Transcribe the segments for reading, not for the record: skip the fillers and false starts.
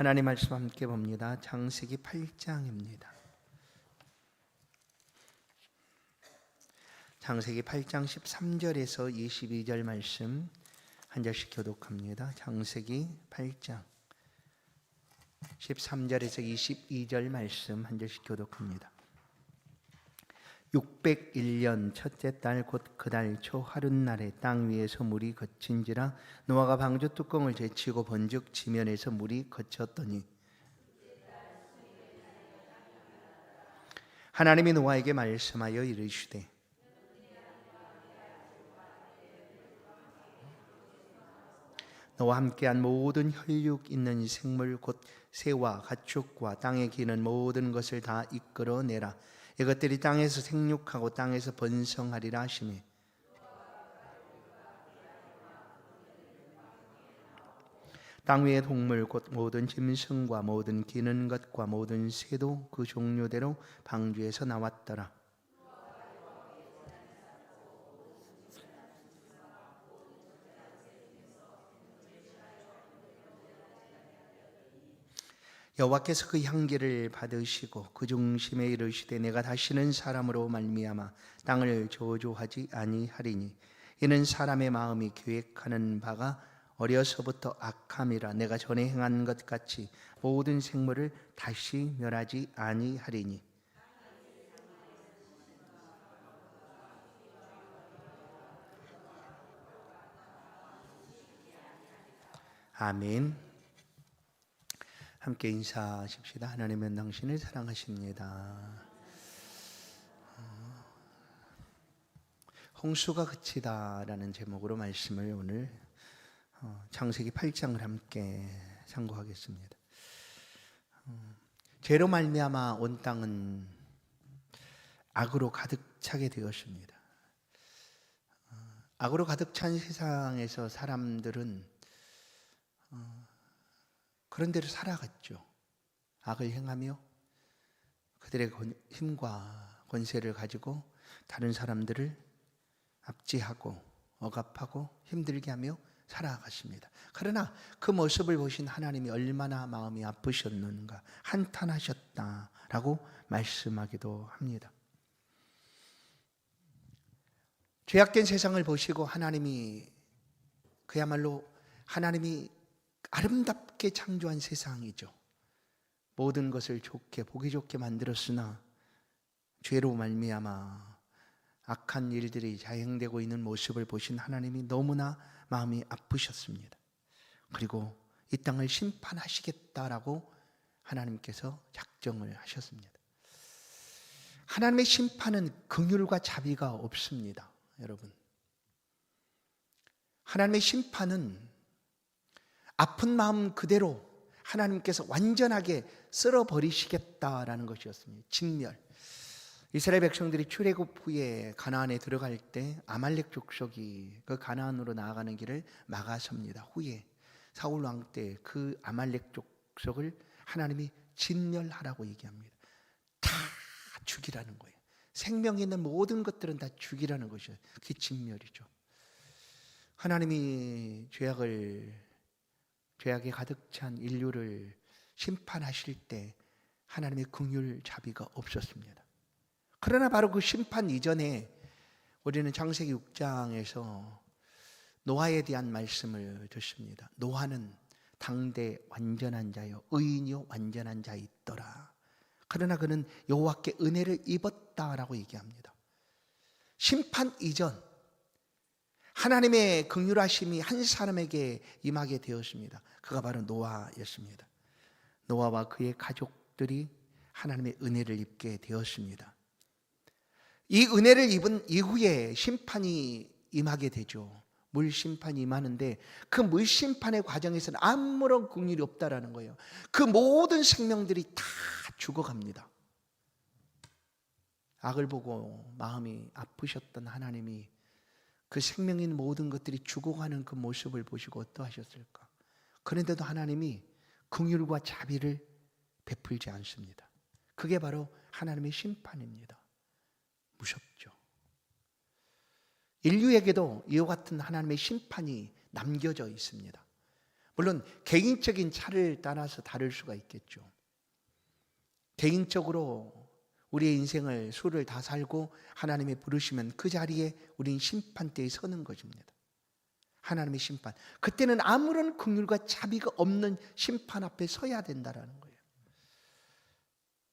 하나님 말씀 함께 봅니다. 창세기 8장입니다. 창세기 8장 13절에서 22절 말씀 한 절씩 교독합니다. 창세기 8장 13절에서 22절 말씀 한 절씩 교독합니다. 601년 첫째 달 곧 그 달 초 하룻날에 땅 위에서 물이 거친지라 노아가 방주 뚜껑을 제치고 본즉 지면에서 물이 거쳤더니 하나님이 노아에게 말씀하여 이르시되 너와 함께한 모든 혈육 있는 생물 곧 새와 가축과 땅에 기는 모든 것을 다 이끌어내라. 이것들이 땅에서 생육하고 땅에서 번성하리라 하시니 땅 위의 동물 곧 모든 짐승과 모든 기는 것과 모든 새도 그 종류대로 방주에서 나왔더라. 여호와께서 그 향기를 받으시고 그 중심에 이르시되 내가 다시는 사람으로 말미암아 땅을 저주하지 아니하리니 이는 사람의 마음이 계획하는 바가 어려서부터 악함이라. 내가 전에 행한 것 같이 모든 생물을 다시 멸하지 아니하리니 아멘. 함께 인사하십시다. 하나님은 당신을 사랑하십니다. 홍수가 그치다 라는 제목으로 말씀을 오늘 창세기 8장을 함께 상고하겠습니다. 죄로 말미암아 온 땅은 악으로 가득 차게 되었습니다. 악으로 가득 찬 세상에서 사람들은 그런 대로 살아갔죠. 악을 행하며 그들의 힘과 권세를 가지고 다른 사람들을 압제하고 억압하고 힘들게 하며 살아갔습니다. 그러나 그 모습을 보신 하나님이 얼마나 마음이 아프셨는가, 한탄하셨다라고 말씀하기도 합니다. 죄악된 세상을 보시고 하나님이 그야말로 하나님이 아름답게 창조한 세상이죠. 모든 것을 좋게 보기 좋게 만들었으나 죄로 말미암아 악한 일들이 자행되고 있는 모습을 보신 하나님이 너무나 마음이 아프셨습니다. 그리고 이 땅을 심판하시겠다라고 하나님께서 작정을 하셨습니다. 하나님의 심판은 긍휼과 자비가 없습니다. 여러분, 하나님의 심판은 아픈 마음 그대로 하나님께서 완전하게 쓸어버리시겠다라는 것이었습니다. 진멸. 이스라엘 백성들이 출애굽 후에 가나안에 들어갈 때 아말렉 족속이 그 가나안으로 나아가는 길을 막아섭니다. 후에 사울 왕 때 그 아말렉 족속을 하나님이 진멸하라고 얘기합니다. 다 죽이라는 거예요. 생명 있는 모든 것들은 다 죽이라는 것이에요. 그게 진멸이죠. 하나님이 죄악에 가득 찬 인류를 심판하실 때 하나님의 긍휼 자비가 없었습니다. 그러나 바로 그 심판 이전에 우리는 창세기 6장에서 노아에 대한 말씀을 듣습니다. 노아는 당대 완전한 자요 의인이요 완전한 자 있더라. 그러나 그는 여호와께 은혜를 입었다라고 얘기합니다. 심판 이전 하나님의 긍휼하심이 한 사람에게 임하게 되었습니다. 그가 바로 노아였습니다. 노아와 그의 가족들이 하나님의 은혜를 입게 되었습니다. 이 은혜를 입은 이후에 심판이 임하게 되죠. 물심판이 임하는데 그 물심판의 과정에서는 아무런 긍휼이 없다라는 거예요. 그 모든 생명들이 다 죽어갑니다. 악을 보고 마음이 아프셨던 하나님이 그 생명인 모든 것들이 죽어가는 그 모습을 보시고 어떠하셨을까? 그런데도 하나님이 긍휼과 자비를 베풀지 않습니다. 그게 바로 하나님의 심판입니다. 무섭죠. 인류에게도 이와 같은 하나님의 심판이 남겨져 있습니다. 물론 개인적인 차를 따라서 다를 수가 있겠죠. 개인적으로 우리의 인생을 수를 다 살고 하나님이 부르시면 그 자리에 우린 심판대에 서는 것입니다. 하나님의 심판. 그때는 아무런 긍휼과 자비가 없는 심판 앞에 서야 된다라는 거예요.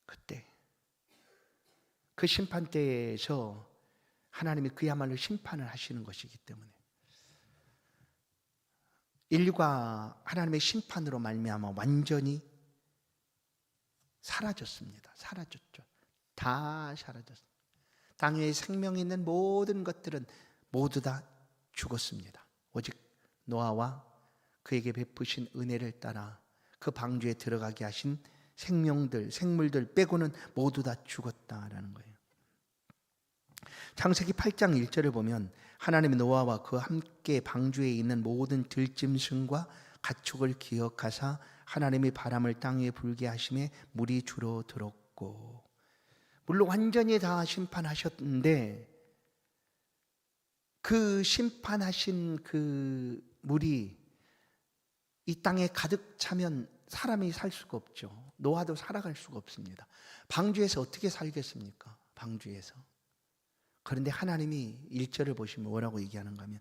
그때 그 심판대에서 하나님이 그야말로 심판을 하시는 것이기 때문에 인류가 하나님의 심판으로 말미암아 완전히 사라졌습니다. 사라졌죠. 다 사라졌습니다. 땅 위에 생명이 있는 모든 것들은 모두 다 죽었습니다. 오직 노아와 그에게 베푸신 은혜를 따라 그 방주에 들어가게 하신 생물들 빼고는 모두 다 죽었다라는 거예요. 창세기 8장 1절을 보면 하나님이 노아와 그와 함께 방주에 있는 모든 들짐승과 가축을 기억하사 하나님이 바람을 땅 위에 불게 하심에 물이 주로 들었고, 물론 완전히 다 심판하셨는데 그 심판하신 그 물이 이 땅에 가득 차면 사람이 살 수가 없죠. 노아도 살아갈 수가 없습니다. 방주에서 어떻게 살겠습니까? 방주에서. 그런데 하나님이 1절을 보시면 뭐라고 얘기하는가 하면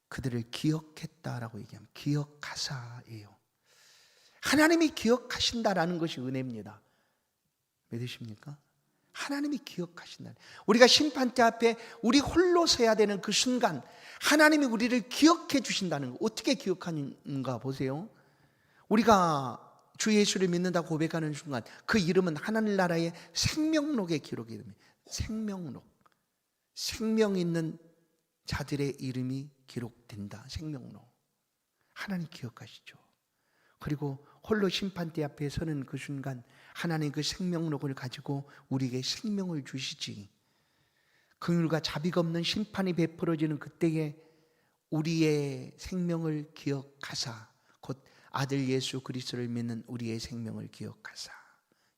그들을 기억했다라고 얘기하면 기억하사예요. 하나님이 기억하신다라는 것이 은혜입니다. 믿으십니까? 하나님이 기억하신다. 우리가 심판대 앞에 우리 홀로 서야 되는 그 순간 하나님이 우리를 기억해 주신다는 거. 어떻게 기억하는가 보세요. 우리가 주 예수를 믿는다고 고백하는 순간 그 이름은 하늘나라의 생명록에 기록이 됩니다. 생명록. 생명 있는 자들의 이름이 기록된다. 생명록. 하나님 기억하시죠. 그리고 홀로 심판대 앞에 서는 그 순간 하나님 그 생명록을 가지고 우리에게 생명을 주시지. 긍휼과 자비가 없는 심판이 베풀어지는 그때에 우리의 생명을 기억하사, 곧 아들 예수 그리스도를 믿는 우리의 생명을 기억하사,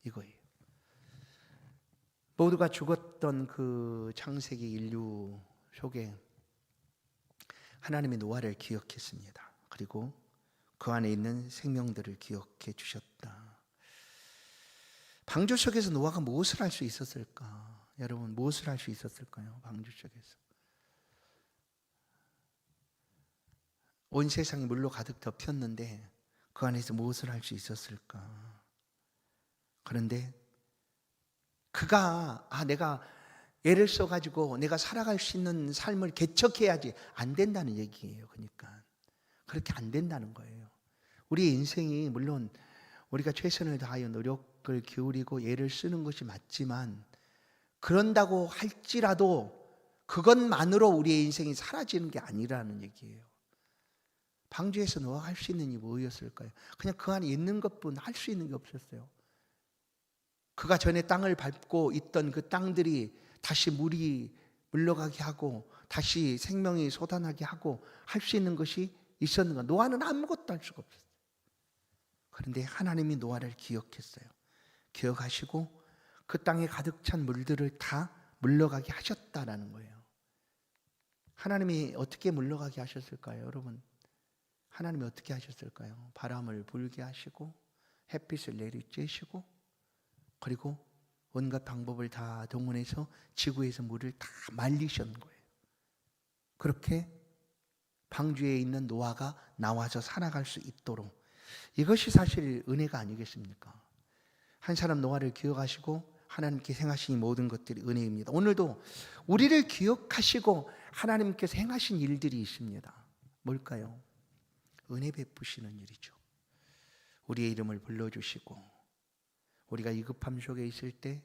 이거예요. 모두가 죽었던 그 창세기 인류 속에 하나님이 노아를 기억했습니다. 그리고 그 안에 있는 생명들을 기억해 주셨다. 방주 속에서 노아가 무엇을 할 수 있었을까? 여러분, 무엇을 할 수 있었을까요? 방주 속에서 온 세상이 물로 가득 덮였는데 그 안에서 무엇을 할 수 있었을까? 그런데 그가 내가 애를 써가지고 내가 살아갈 수 있는 삶을 개척해야지, 안 된다는 얘기예요. 그러니까 그렇게 안 된다는 거예요. 우리의 인생이 물론 우리가 최선을 다하여 노력을 기울이고 애를 쓰는 것이 맞지만 그런다고 할지라도 그것만으로 우리의 인생이 사라지는 게 아니라는 얘기예요. 방주에서 노아가 할 수 있는 일이 뭐였을까요? 그냥 그 안에 있는 것뿐 할 수 있는 게 없었어요. 그가 전에 땅을 밟고 있던 그 땅들이 다시 물이 물러가게 하고 다시 생명이 솟아나게 하고 할 수 있는 것이 있었는가? 노아는 아무것도 할 수가 없었어요. 그런데 하나님이 노아를 기억했어요. 기억하시고 그 땅에 가득 찬 물들을 다 물러가게 하셨다라는 거예요. 하나님이 어떻게 물러가게 하셨을까요, 여러분? 하나님이 어떻게 하셨을까요? 바람을 불게 하시고 햇빛을 내리쬐시고 그리고 온갖 방법을 다 동원해서 지구에서 물을 다 말리신 거예요. 그렇게 방주에 있는 노아가 나와서 살아갈 수 있도록, 이것이 사실 은혜가 아니겠습니까? 한 사람 노아를 기억하시고 하나님께서 행하신 이 모든 것들이 은혜입니다. 오늘도 우리를 기억하시고 하나님께서 행하신 일들이 있습니다. 뭘까요? 은혜 베푸시는 일이죠. 우리의 이름을 불러주시고 우리가 위급함 속에 있을 때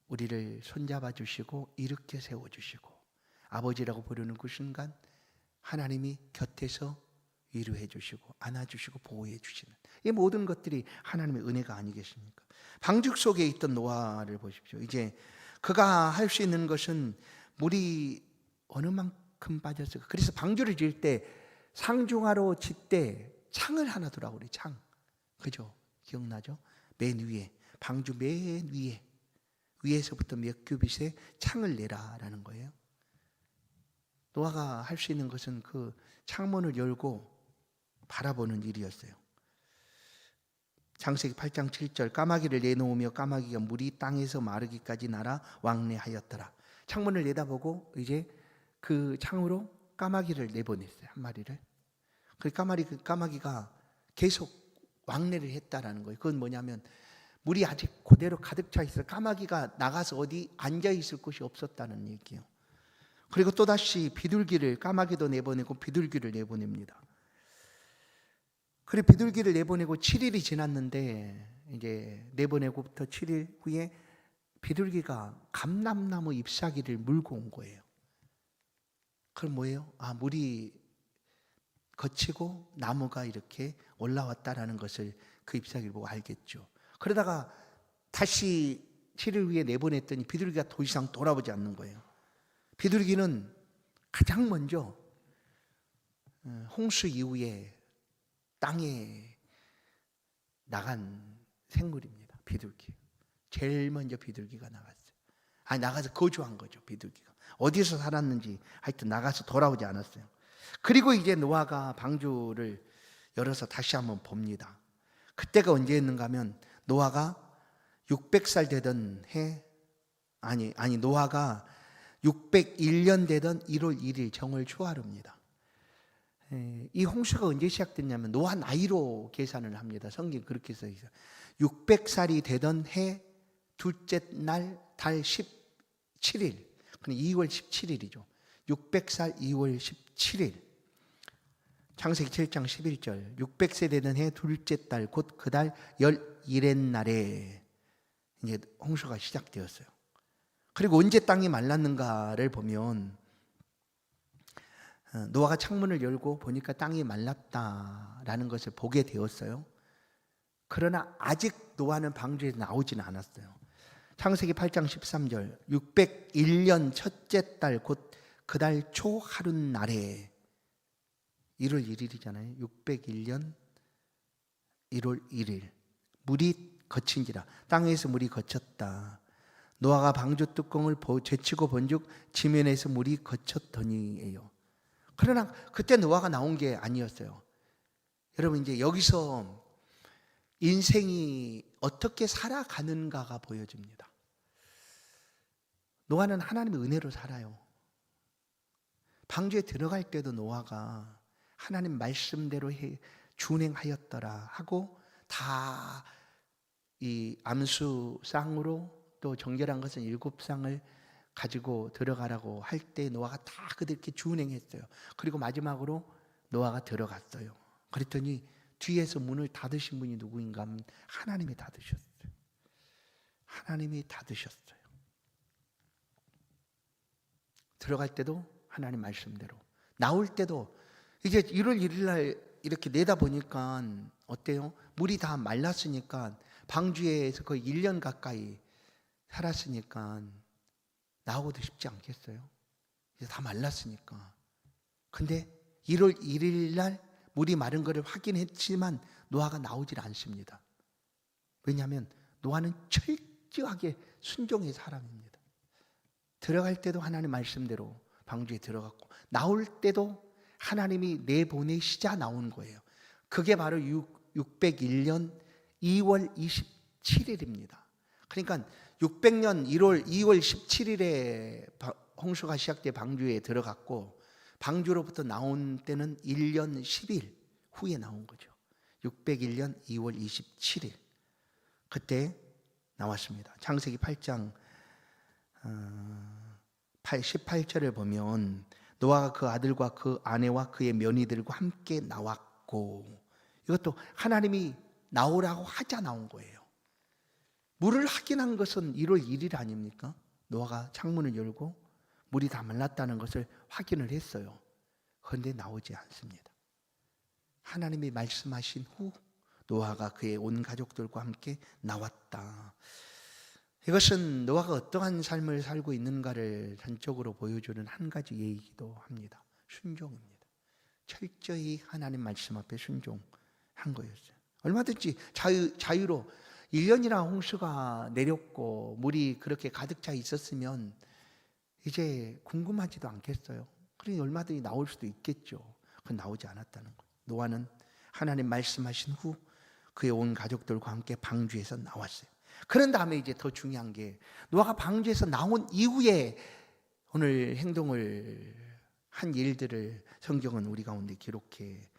우리를 손잡아 주시고 일으켜 세워주시고 아버지라고 부르는 그 순간 하나님이 곁에서 위로해 주시고 안아주시고 보호해 주시는 이 모든 것들이 하나님의 은혜가 아니겠습니까? 방죽 속에 있던 노아를 보십시오. 이제 그가 할 수 있는 것은 물이 어느 만큼 빠졌을까? 그래서 방주를 지을 때 상중하로 짓때 창을 하나 두라고 그래요. 창. 그죠? 기억나죠? 맨 위에, 방주 맨 위에서부터 몇 규빗의 창을 내라라는 거예요. 노아가 할 수 있는 것은 그 창문을 열고 바라보는 일이었어요. 창세기 8장 7절 까마귀를 내놓으며 까마귀가 물이 땅에서 마르기까지 날아 왕래하였더라. 창문을 내다보고 이제 그 창으로 까마귀를 내보냈어요. 한 마리를. 그 까마귀가 계속 왕래를 했다라는 거예요. 그건 뭐냐면 물이 아직 그대로 가득 차 있어. 까마귀가 나가서 어디 앉아 있을 곳이 없었다는 얘기예요. 그리고 또다시 비둘기를, 까마귀도 내보내고 비둘기를 내보냅니다. 그리고 비둘기를 내보내고 7일이 지났는데 이제 내보내고부터 7일 후에 비둘기가 감람나무 잎사귀를 물고 온 거예요. 그럼 뭐예요? 아, 물이 거치고 나무가 이렇게 올라왔다라는 것을 그 잎사귀를 보고 알겠죠. 그러다가 다시 7일 후에 내보냈더니 비둘기가 더 이상 돌아오지 않는 거예요. 비둘기는 가장 먼저 홍수 이후에 땅에 나간 생물입니다. 비둘기. 제일 먼저 비둘기가 나갔어요. 아니, 나가서 거주한 거죠. 비둘기가 어디서 살았는지 하여튼 나가서 돌아오지 않았어요. 그리고 이제 노아가 방주를 열어서 다시 한번 봅니다. 그때가 언제였는가 하면 노아가 600살 되던 해, 노아가 601년 되던 1월 1일 정월 초하루입니다. 이 홍수가 언제 시작됐냐면 노아 나이로 계산을 합니다. 성경 그렇게 써 있어요. 600살이 되던 해 둘째 날 달 17일, 2월 17일이죠. 600살 2월 17일. 창세기 7장 11절 600세 되던 해 둘째 달 곧 그 달 11의 날에 이제 홍수가 시작되었어요. 그리고 언제 땅이 말랐는가를 보면 노아가 창문을 열고 보니까 땅이 말랐다라는 것을 보게 되었어요. 그러나 아직 노아는 방주에서 나오지는 않았어요. 창세기 8장 13절 601년 첫째 달 곧 그 달 초 하룻날에 1월 1일이잖아요. 601년 1월 1일 물이 거친지라 땅에서 물이 거쳤다. 노아가 방주 뚜껑을 제치고 본즉 지면에서 물이 거쳤더니예요. 그러나 그때 노아가 나온 게 아니었어요. 여러분 이제 여기서 인생이 어떻게 살아가는가가 보여집니다. 노아는 하나님의 은혜로 살아요. 방주에 들어갈 때도 노아가 하나님 말씀대로 준행하였더라 하고 다 이 암수쌍으로 또 정결한 것은 7쌍을 가지고 들어가라고 할 때 노아가 다 그들께 준행했어요. 그리고 마지막으로 노아가 들어갔어요. 그랬더니 뒤에서 문을 닫으신 분이 누구인가 하면 하나님이 닫으셨어요. 하나님이 닫으셨어요. 들어갈 때도 하나님 말씀대로, 나올 때도 이제 1월 1일 날 이렇게 내다보니까 어때요? 물이 다 말랐으니까 방주에서 거의 1년 가까이 살았으니까 나오고도 싶지 않겠어요? 이제 다 말랐으니까. 근데 1월 1일 날 물이 마른 것을 확인했지만 노아가 나오질 않습니다. 왜냐하면 노아는 철저하게 순종의 사람입니다. 들어갈 때도 하나님 말씀대로 방주에 들어갔고 나올 때도 하나님이 내보내시자 나온 거예요. 그게 바로 601년 2월 27일입니다. 그러니까 600년 2월 17일에 홍수가 시작돼 방주에 들어갔고 방주로부터 나온 때는 1년 10일 후에 나온 거죠. 601년 2월 27일 그때 나왔습니다. 창세기 8장 18절을 보면 노아가 그 아들과 그 아내와 그의 며느리들과 함께 나왔고, 이것도 하나님이 나오라고 하자 나온 거예요. 물을 확인한 것은 1월 1일 아닙니까? 노아가 창문을 열고 물이 다 말랐다는 것을 확인을 했어요. 그런데 나오지 않습니다. 하나님이 말씀하신 후 노아가 그의 온 가족들과 함께 나왔다. 이것은 노아가 어떠한 삶을 살고 있는가를 전적으로 보여주는 한 가지 예이기도 합니다. 순종입니다. 철저히 하나님 말씀 앞에 순종한 거였어요. 얼마든지 자유로 1년이나 홍수가 내렸고 물이 그렇게 가득 차 있었으면 이제 궁금하지도 않겠어요. 그러니 얼마든지 나올 수도 있겠죠. 그건 나오지 않았다는 거예요. 노아는 하나님 말씀하신 후 그의 온 가족들과 함께 방주에서 나왔어요. 그런 다음에 이제 더 중요한 게 노아가 방주에서 나온 이후에 오늘 행동을 한 일들을 성경은 우리 가운데 기록해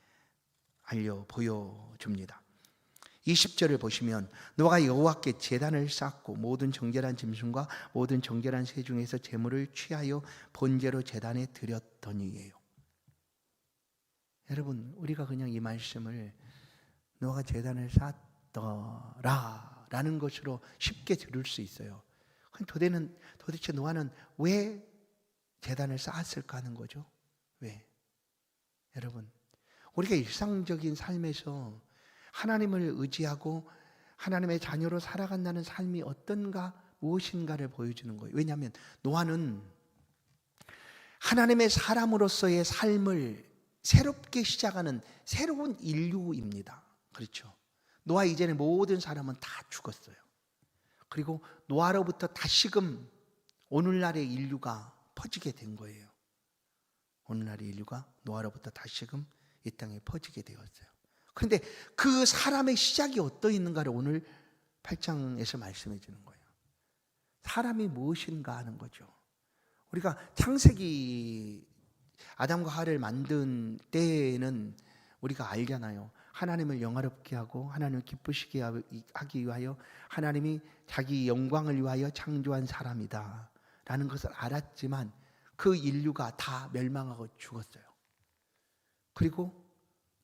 알려 보여줍니다. 20절을 보시면 노아가 여호와께 제단을 쌓고 모든 정결한 짐승과 모든 정결한 새 중에서 제물을 취하여 번제로 제단에 드렸더니예요. 여러분, 우리가 그냥 이 말씀을 노아가 제단을 쌓더라 라는 것으로 쉽게 들을 수 있어요. 도대체 노아는 왜 제단을 쌓았을까 하는 거죠. 왜? 여러분, 우리가 일상적인 삶에서 하나님을 의지하고 하나님의 자녀로 살아간다는 삶이 어떤가, 무엇인가를 보여주는 거예요. 왜냐하면 노아는 하나님의 사람으로서의 삶을 새롭게 시작하는 새로운 인류입니다. 그렇죠? 노아 이전에 모든 사람은 다 죽었어요. 그리고 노아로부터 다시금 오늘날의 인류가 퍼지게 된 거예요. 오늘날의 인류가 노아로부터 다시금 이 땅에 퍼지게 되었어요. 그런데 그 사람의 시작이 어떠했는가를 오늘 8장에서 말씀해 주는 거예요. 사람이 무엇인가 하는 거죠. 우리가 창세기 아담과 하와를 만든 때에는 우리가 알잖아요. 하나님을 영화롭게 하고 하나님을 기쁘시게 하기 위하여 하나님이 자기 영광을 위하여 창조한 사람이다 라는 것을 알았지만 그 인류가 다 멸망하고 죽었어요. 그리고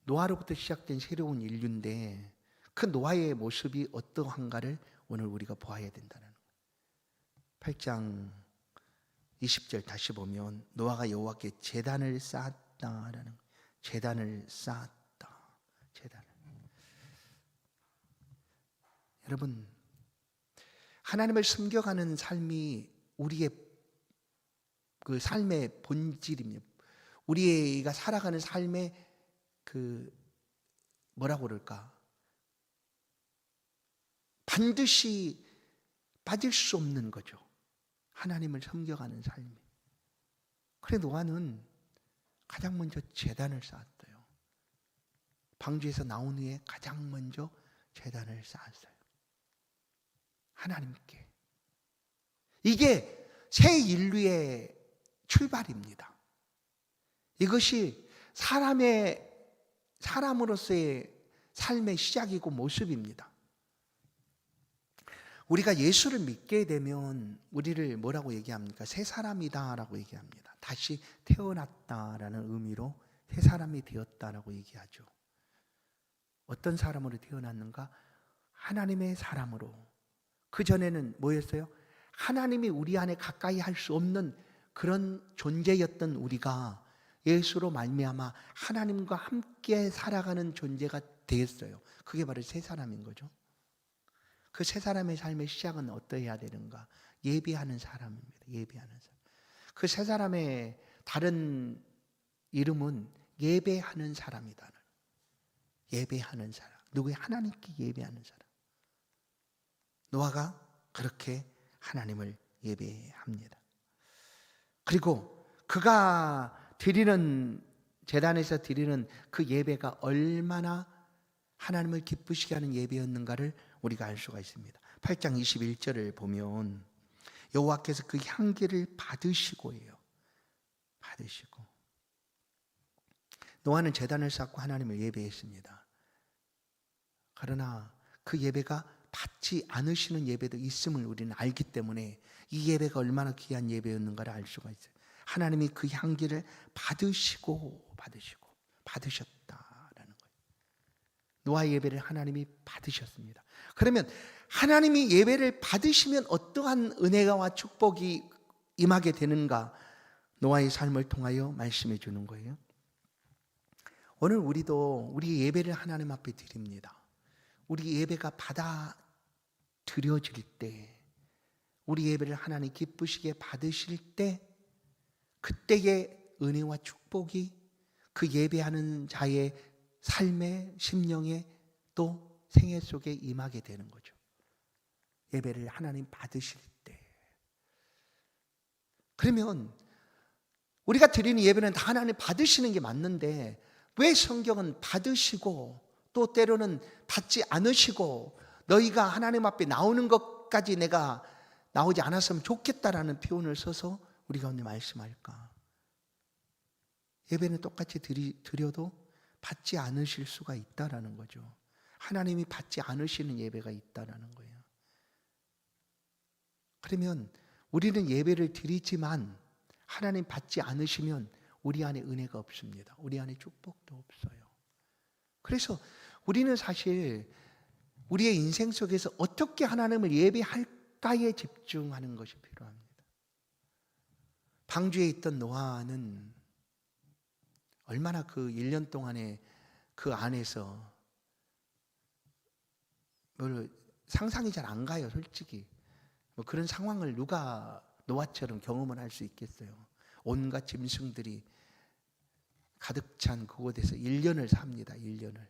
노아로부터 시작된 새로운 인류인데 그 노아의 모습이 어떠한가를 오늘 우리가 보아야 된다는 거예요. 8장 20절 다시 보면 노아가 여호와께 제단을 쌓았다라는 거예요. 제단을 쌓았다. 제단을. 여러분, 하나님을 섬겨가는 삶이 우리의 그 삶의 본질입니다. 우리가 살아가는 삶의 뭐라고 그럴까? 반드시 빠질 수 없는 거죠. 하나님을 섬겨가는 삶이. 그래 노아는 가장 먼저 제단을 쌓았어요. 방주에서 나온 후에 가장 먼저 제단을 쌓았어요. 하나님께. 이게 새 인류의 출발입니다. 이것이 사람으로서의 삶의 시작이고 모습입니다. 우리가 예수를 믿게 되면 우리를 뭐라고 얘기합니까? 새 사람이다 라고 얘기합니다. 다시 태어났다라는 의미로 새 사람이 되었다라고 얘기하죠. 어떤 사람으로 태어났는가? 하나님의 사람으로. 그전에는 뭐였어요? 하나님이 우리 안에 가까이 할 수 없는 그런 존재였던 우리가 예수로 말미암아 하나님과 함께 살아가는 존재가 되었어요. 그게 바로 새 사람인 거죠. 그 새 사람의 삶의 시작은 어떠해야 되는가? 예배하는 사람입니다. 예배하는 사람. 그 새 사람의 다른 이름은 예배하는 사람이다. 예배하는 사람. 누구의? 하나님께 예배하는 사람. 노아가 그렇게 하나님을 예배합니다. 그리고 그가 드리는 제단에서 드리는 그 예배가 얼마나 하나님을 기쁘시게 하는 예배였는가를 우리가 알 수가 있습니다. 8장 21절을 보면 여호와께서 그 향기를 받으시고예요. 받으시고 노아는 제단을 쌓고 하나님을 예배했습니다. 그러나 그 예배가 받지 않으시는 예배도 있음을 우리는 알기 때문에 이 예배가 얼마나 귀한 예배였는가를 알 수가 있어요. 하나님이 그 향기를 받으셨다라는 거예요. 노아 예배를 하나님이 받으셨습니다. 그러면 하나님이 예배를 받으시면 어떠한 은혜와 축복이 임하게 되는가? 노아의 삶을 통하여 말씀해 주는 거예요. 오늘 우리도 우리 예배를 하나님 앞에 드립니다. 우리 예배가 받아들여질 때, 우리 예배를 하나님 기쁘시게 받으실 때, 그때의 은혜와 축복이 그 예배하는 자의 삶의 심령에 또 생애 속에 임하게 되는 거죠. 예배를 하나님 받으실 때. 그러면 우리가 드리는 예배는 다 하나님 받으시는 게 맞는데 왜 성경은 받으시고 또 때로는 받지 않으시고 너희가 하나님 앞에 나오는 것까지 내가 나오지 않았으면 좋겠다라는 표현을 써서 우리 가운데 말씀할까? 예배는 똑같이 드려도 받지 않으실 수가 있다라는 거죠. 하나님이 받지 않으시는 예배가 있다라는 거예요. 그러면 우리는 예배를 드리지만 하나님 받지 않으시면 우리 안에 은혜가 없습니다. 우리 안에 축복도 없어요. 그래서 우리는 사실 우리의 인생 속에서 어떻게 하나님을 예배할까에 집중하는 것이 필요합니다. 방주에 있던 노아는 얼마나 그 1년 동안에 그 안에서 뭘 상상이 잘 안 가요, 솔직히. 뭐 그런 상황을 누가 노아처럼 경험을 할 수 있겠어요. 온갖 짐승들이 가득 찬 그곳에서 1년을 삽니다. 1년을.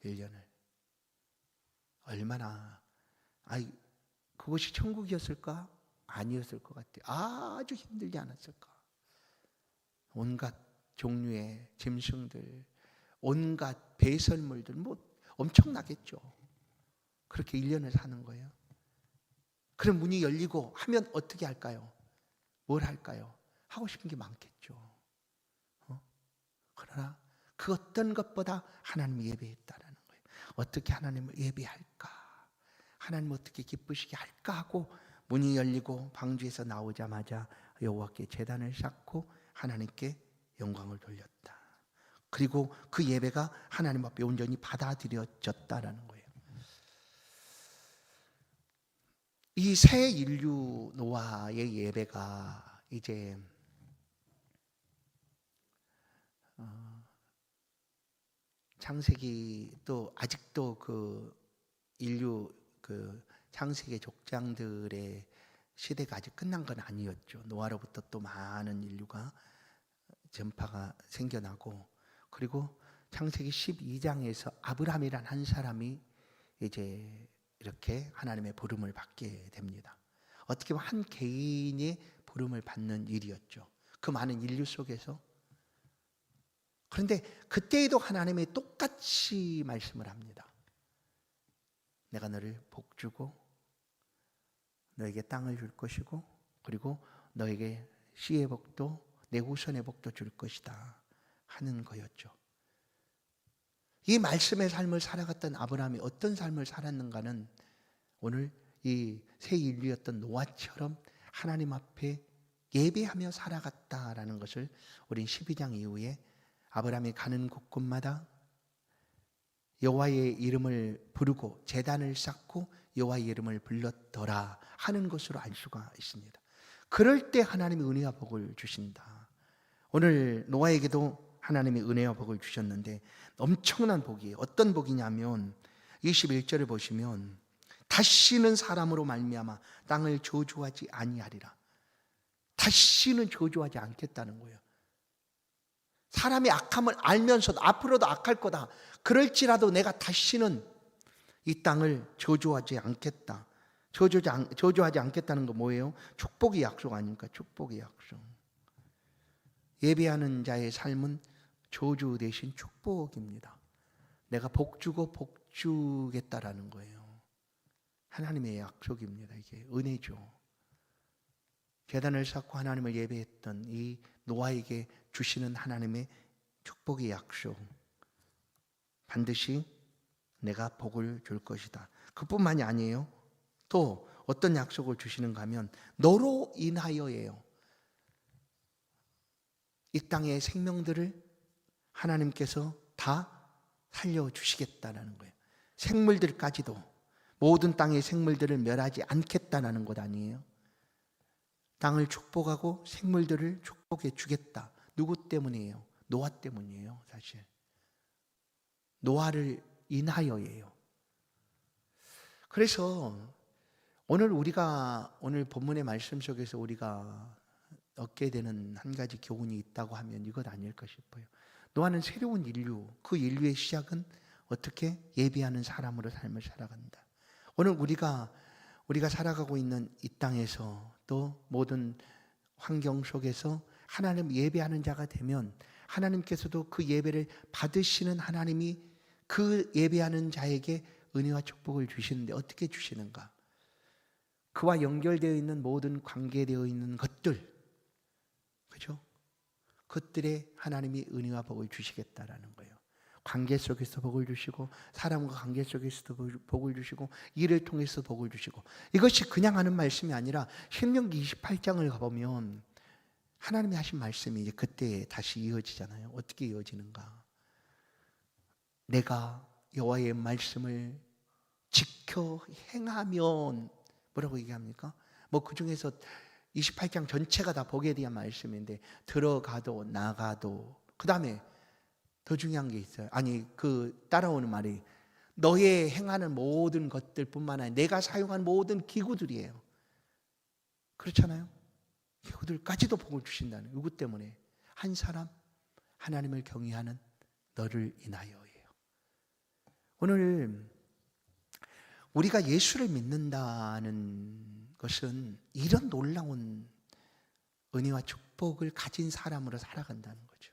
1년을. 얼마나, 그것이 천국이었을까? 아니었을 것 같아요. 아주 힘들지 않았을까? 온갖 종류의 짐승들, 온갖 배설물들, 뭐 엄청나겠죠. 그렇게 1년을 사는 거예요. 그럼 문이 열리고 하면 어떻게 할까요? 뭘 할까요? 하고 싶은 게 많겠죠. 그러나 그 어떤 것보다 하나님을 예배했다라는 거예요. 어떻게 하나님을 예배할까? 하나님 어떻게 기쁘시게 할까 하고 문이 열리고 방주에서 나오자마자 여호와께 제단을 쌓고 하나님께 영광을 돌렸다. 그리고 그 예배가 하나님 앞에 온전히 받아들여졌다라는 거예요. 이 새 인류 노아의 예배가 이제 창세기 또 아직도 그 인류 그 창세기 족장들의 시대가 아직 끝난 건 아니었죠. 노아로부터 또 많은 인류가 전파가 생겨나고, 그리고 창세기 12장에서 아브라함이란 한 사람이 이제 이렇게 하나님의 부름을 받게 됩니다. 어떻게 보면 한 개인의 부름을 받는 일이었죠. 그 많은 인류 속에서. 그런데 그때에도 하나님이 똑같이 말씀을 합니다. 내가 너를 복주고 너에게 땅을 줄 것이고 그리고 너에게 씨의 복도 내 후손의 복도 줄 것이다 하는 거였죠. 이 말씀의 삶을 살아갔던 아브라함이 어떤 삶을 살았는가는 오늘 이 새 인류였던 노아처럼 하나님 앞에 예배하며 살아갔다라는 것을 우린 12장 이후에 아브라함이 가는 곳곳마다 여호와의 이름을 부르고 제단을 쌓고 여호와의 이름을 불렀더라 하는 것으로 알 수가 있습니다. 그럴 때 하나님이 은혜와 복을 주신다. 오늘 노아에게도 하나님이 은혜와 복을 주셨는데 엄청난 복이에요. 어떤 복이냐면 21절을 보시면 다시는 사람으로 말미암아 땅을 저주하지 아니하리라. 다시는 저주하지 않겠다는 거예요. 사람이 악함을 알면서도 앞으로도 악할 거다. 그럴지라도 내가 다시는 이 땅을 저주하지 않겠다. 저주하지 않겠다는 거 뭐예요? 축복의 약속 아닙니까? 축복의 약속. 예배하는 자의 삶은 저주 대신 축복입니다. 내가 복주고 복주겠다라는 거예요. 하나님의 약속입니다. 이게 은혜죠. 제단을 쌓고 하나님을 예배했던 이 노아에게 주시는 하나님의 축복의 약속. 반드시 내가 복을 줄 것이다. 그뿐만이 아니에요. 또 어떤 약속을 주시는가 하면 너로 인하여예요. 이 땅의 생명들을 하나님께서 다 살려주시겠다는 거예요. 생물들까지도 모든 땅의 생물들을 멸하지 않겠다는 것 아니에요. 땅을 축복하고 생물들을 축복해 주겠다. 누구 때문이에요? 노아 때문이에요. 사실 노아를 인하여예요. 그래서 오늘 본문의 말씀 속에서 우리가 얻게 되는 한 가지 교훈이 있다고 하면 이것 아닐까 싶어요. 노아는 새로운 인류, 그 인류의 시작은 어떻게 예배하는 사람으로 삶을 살아간다. 오늘 우리가 살아가고 있는 이 땅에서 또 모든 환경 속에서 하나님 예배하는 자가 되면 하나님께서도 그 예배를 받으시는 하나님이 그 예배하는 자에게 은혜와 축복을 주시는데 어떻게 주시는가? 그와 연결되어 있는 모든 관계되어 있는 것들, 그죠? 그것들에 하나님이 은혜와 복을 주시겠다라는 거예요. 관계 속에서 복을 주시고, 사람과 관계 속에서도 복을 주시고, 일을 통해서 복을 주시고, 이것이 그냥 하는 말씀이 아니라 신명기 28장을 가보면 하나님이 하신 말씀이 이제 그때 다시 이어지잖아요. 어떻게 이어지는가? 내가 여호와의 말씀을 지켜 행하면, 뭐라고 얘기합니까? 뭐 그 중에서 28장 전체가 다 복에 대한 말씀인데, 들어가도 나가도, 그 다음에 더 중요한 게 있어요. 아니, 그 따라오는 말이 너의 행하는 모든 것들뿐만 아니라 내가 사용한 모든 기구들이에요. 그렇잖아요. 기구들까지도 복을 주신다는, 누구 때문에? 한 사람, 하나님을 경외하는 너를 인하여예요. 오늘 우리가 예수를 믿는다는 것은 이런 놀라운 은혜와 축복을 가진 사람으로 살아간다는 거죠.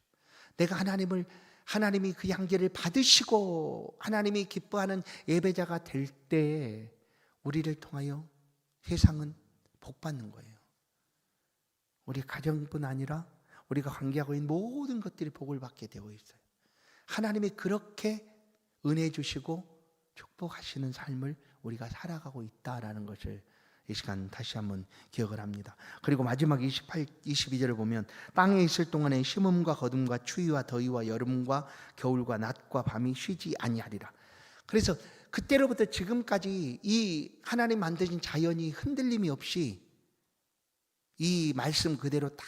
내가 하나님이 그 양계를 받으시고 하나님이 기뻐하는 예배자가 될 때 우리를 통하여 세상은 복받는 거예요. 우리 가정뿐 아니라 우리가 관계하고 있는 모든 것들이 복을 받게 되어 있어요. 하나님이 그렇게 은혜 주시고 축복하시는 삶을 우리가 살아가고 있다라는 것을 이 시간 다시 한번 기억을 합니다. 그리고 마지막 22절을 보면 땅에 있을 동안에 심음과 거둠과 추위와 더위와 여름과 겨울과 낮과 밤이 쉬지 아니하리라. 그래서 그때로부터 지금까지 이 하나님 만드신 자연이 흔들림이 없이 이 말씀 그대로 다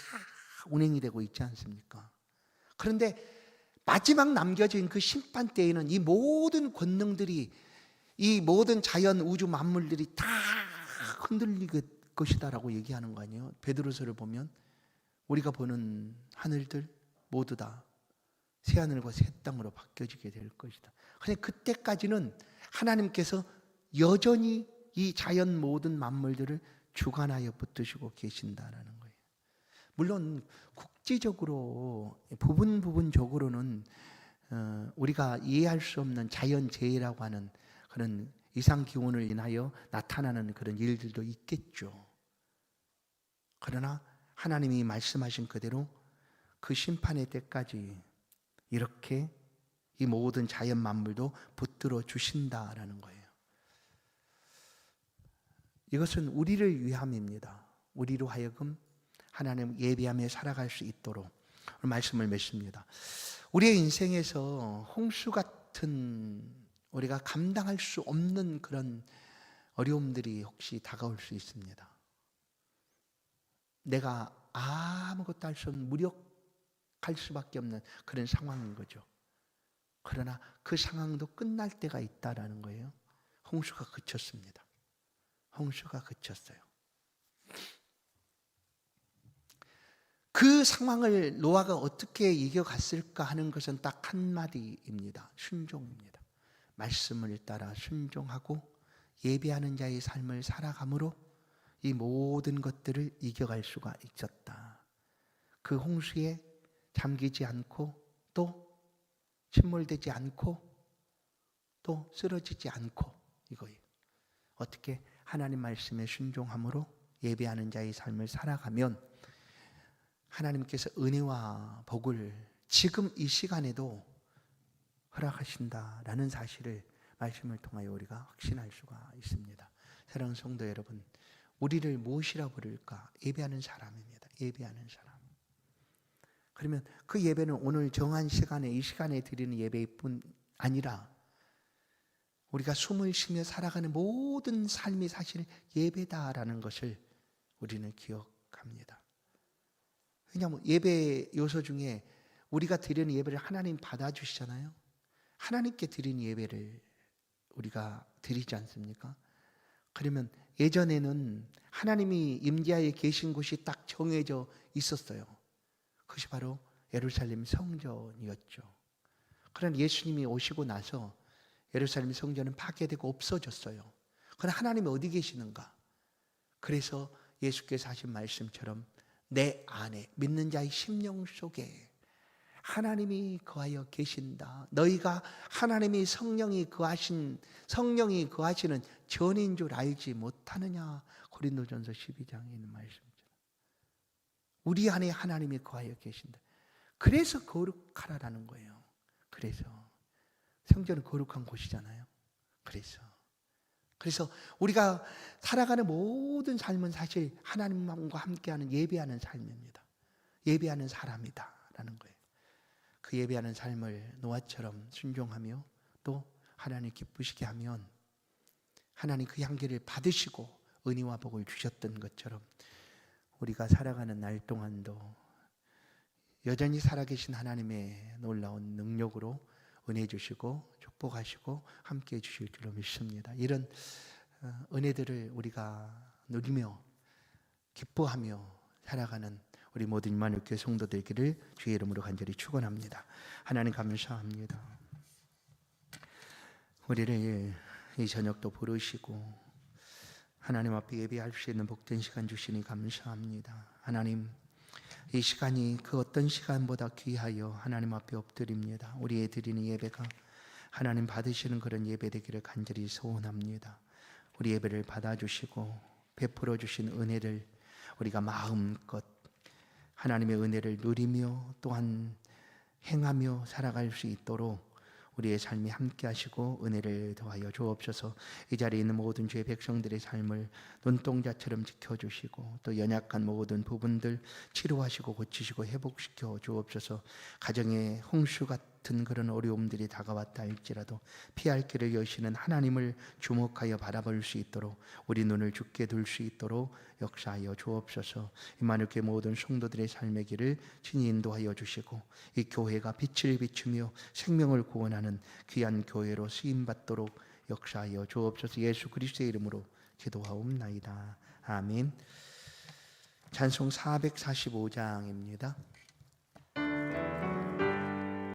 운행이 되고 있지 않습니까? 그런데 마지막 남겨진 그 심판 때에는 이 모든 권능들이, 이 모든 자연 우주 만물들이 다 흔들릴 것이다라고 얘기하는 거 아니에요? 베드로서를 보면 우리가 보는 하늘들 모두 다 새하늘과 새 땅으로 바뀌어지게 될 것이다. 그런데 그때까지는 하나님께서 여전히 이 자연 모든 만물들을 주관하여 붙드시고 계신다라는 거예요. 물론 국제적으로 부분적으로는 우리가 이해할 수 없는 자연재해라고 하는 그런 이상기온을 인하여 나타나는 그런 일들도 있겠죠. 그러나 하나님이 말씀하신 그대로 그 심판의 때까지 이렇게 이 모든 자연 만물도 붙들어 주신다라는 거예요. 이것은 우리를 위함입니다. 우리로 하여금 하나님 예배하며 살아갈 수 있도록 말씀을 맺습니다. 우리의 인생에서 홍수 같은 우리가 감당할 수 없는 그런 어려움들이 혹시 다가올 수 있습니다. 내가 아무것도 할 수 없는 무력할 수밖에 없는 그런 상황인 거죠. 그러나 그 상황도 끝날 때가 있다라는 거예요. 홍수가 그쳤습니다. 홍수가 그쳤어요. 그 상황을 노아가 어떻게 이겨갔을까 하는 것은 딱 한마디입니다. 순종입니다. 말씀을 따라 순종하고 예배하는 자의 삶을 살아감으로 이 모든 것들을 이겨갈 수가 있었다. 그 홍수에 잠기지 않고 또 침몰되지 않고 또 쓰러지지 않고 이거예요. 어떻게 하나님 말씀에 순종함으로 예배하는 자의 삶을 살아가면 하나님께서 은혜와 복을 지금 이 시간에도 허락하신다라는 사실을 말씀을 통하여 우리가 확신할 수가 있습니다. 사랑하는 성도 여러분, 우리를 무엇이라 부를까? 예배하는 사람입니다. 예배하는 사람. 그러면 그 예배는 오늘 정한 시간에 이 시간에 드리는 예배뿐 아니라 우리가 숨을 쉬며 살아가는 모든 삶이 사실 예배다라는 것을 우리는 기억합니다. 왜냐하면 예배 요소 중에 우리가 드리는 예배를 하나님 받아주시잖아요. 하나님께 드리는 예배를 우리가 드리지 않습니까? 그러면 예전에는 하나님이 임재하여 계신 곳이 딱 정해져 있었어요. 그것이 바로 예루살렘 성전이었죠. 그러나 예수님이 오시고 나서 예루살렘 성전은 파괴되고 없어졌어요. 그러나 하나님이 어디 계시는가? 그래서 예수께서 하신 말씀처럼 내 안에 믿는 자의 심령 속에 하나님이 거하여 계신다. 너희가 하나님이 성령이 거하시는 전인 줄 알지 못하느냐. 고린도전서 12장에 있는 말씀입니다. 우리 안에 하나님이 거하여 계신다. 그래서 거룩하라라는 거예요. 그래서 성전은 거룩한 곳이잖아요. 그래서 우리가 살아가는 모든 삶은 사실 하나님과 함께하는 예배하는 삶입니다. 예배하는 사람이다라는 거예요. 그 예배하는 삶을 노아처럼 순종하며 또 하나님 기쁘시게 하면 하나님 그 향기를 받으시고 은혜와 복을 주셨던 것처럼 우리가 살아가는 날 동안도 여전히 살아계신 하나님의 놀라운 능력으로 은혜 주시고 축복하시고 함께해 주실 줄로 믿습니다. 이런 은혜들을 우리가 누리며 기뻐하며 살아가는 우리 모든 임마누엘교회 성도들끼를 주의 이름으로 간절히 축원합니다. 하나님 감사합니다. 우리를 이 저녁도 부르시고 하나님 앞에 예배할 수 있는 복된 시간 주시니 감사합니다. 하나님, 이 시간이 그 어떤 시간보다 귀하여 하나님 앞에 엎드립니다. 우리의 드리는 예배가 하나님 받으시는 그런 예배 되기를 간절히 소원합니다. 우리 예배를 받아주시고 베풀어 주신 은혜를 우리가 마음껏 하나님의 은혜를 누리며 또한 행하며 살아갈 수 있도록 우리의 삶이 함께 하시고 은혜를 더하여 주옵소서. 이 자리에 있는 모든 주의 백성들의 삶을 눈동자처럼 지켜주시고 또 연약한 모든 부분들 치료하시고 고치시고 회복시켜 주옵소서. 가정에 홍수 같은 그런 어려움들이 다가왔다 할지라도 피할 길을 여시는 하나님을 주목하여 바라볼 수 있도록 우리 눈을 죽게 둘 수 있도록 역사하여 주옵소서. 임마누엘교회 모든 성도들의 삶의 길을 친히 인도하여 주시고 이 교회가 빛을 비추며 생명을 구원하는 귀한 교회로 쓰임받도록 역사하여 주옵소서. 예수 그리스도의 이름으로 기도하옵나이다. 아멘. 찬송 445장입니다.